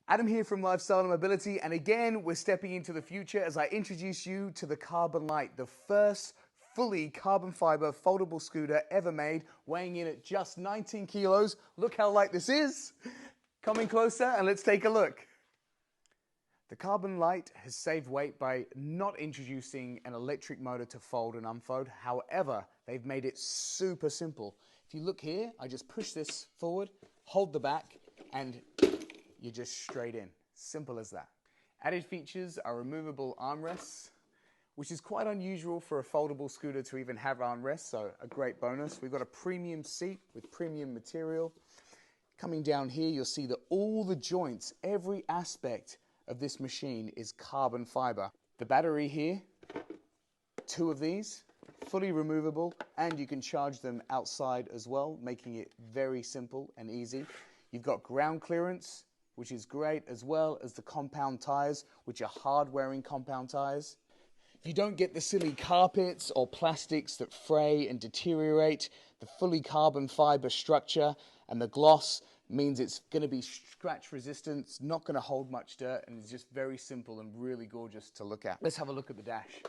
Adam here from Lifestyle and Mobility, and again, we're stepping into the future as I introduce you to the CarbonLite, the first fully carbon fiber foldable scooter ever made, weighing in at just 19 kilos. Look how light this is. Come in closer and let's take a look. The CarbonLite has saved weight by not introducing an electric motor to fold and unfold. However, they've made it super simple. If you look here, I just push this forward, hold the back, and you're just straight in. Simple as that. Added features are removable armrests, which is quite unusual for a foldable scooter to even have armrests, so a great bonus. We've got a premium seat with premium material. Coming down here, you'll see that all the joints, every aspect of this machine is carbon fiber. The battery here, 2 of these, fully removable, and you can charge them outside as well, making it very simple and easy. You've got ground clearance, which is great, as well as the compound tires, which are hard-wearing compound tires. You don't get the silly carpets or plastics that fray and deteriorate. The fully carbon fiber structure and the gloss means it's going to be scratch resistant, it's not going to hold much dirt, and it's just very simple and really gorgeous to look at. Let's have a look at the dash.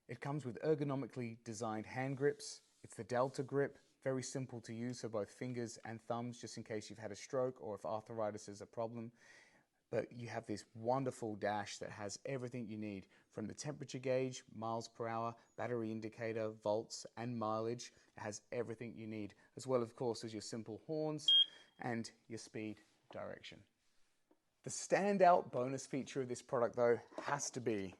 It comes with ergonomically designed hand grips. It's the Delta grip, very simple to use for both fingers and thumbs, just in case you've had a stroke or if arthritis is a problem. But you have this wonderful dash that has everything you need, from the temperature gauge, miles per hour, battery indicator, volts, and mileage. It has everything you need, as well, of course, as your simple horns and your speed direction. The standout bonus feature of this product, though, has to be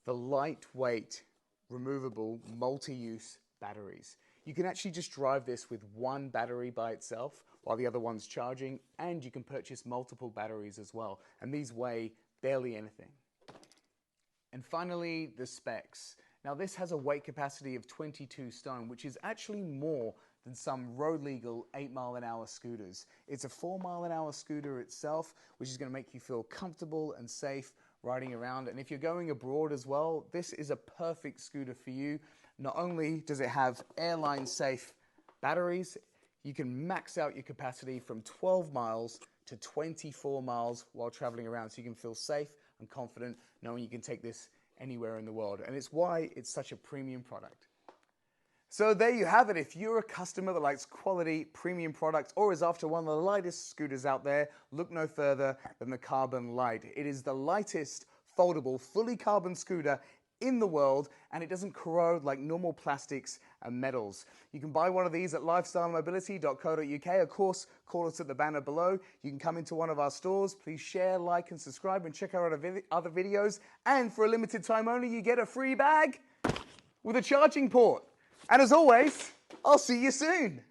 the lightweight, removable, multi-use batteries. You can actually just drive this with one battery by itself while the other one's charging, and you can purchase multiple batteries as well, and these weigh barely anything. And finally, the specs. Now, this has a weight capacity of 22 stone, which is actually more than some road-legal 8-mile-an-hour scooters. It's a 4-mile-an-hour scooter itself, which is going to make you feel comfortable and safe riding around. And if you're going abroad as well, this is a perfect scooter for you. Not only does it have airline-safe batteries, you can max out your capacity from 12 miles to 24 miles while traveling around, so you can feel safe and confident knowing you can take this anywhere in the world. And it's why it's such a premium product. So there you have it. If you're a customer that likes quality premium products or is after one of the lightest scooters out there, look no further than the CarbonLite. It is the lightest foldable, fully carbon scooter in the world, and it doesn't corrode like normal plastics and metals. You can buy one of these at lifestylemobility.co.uk. Of course, call us at the banner below. You can come into one of our stores. Please share, like, and subscribe, and check out our other videos. And for a limited time only, you get a free bag with a charging port. And as always, I'll see you soon.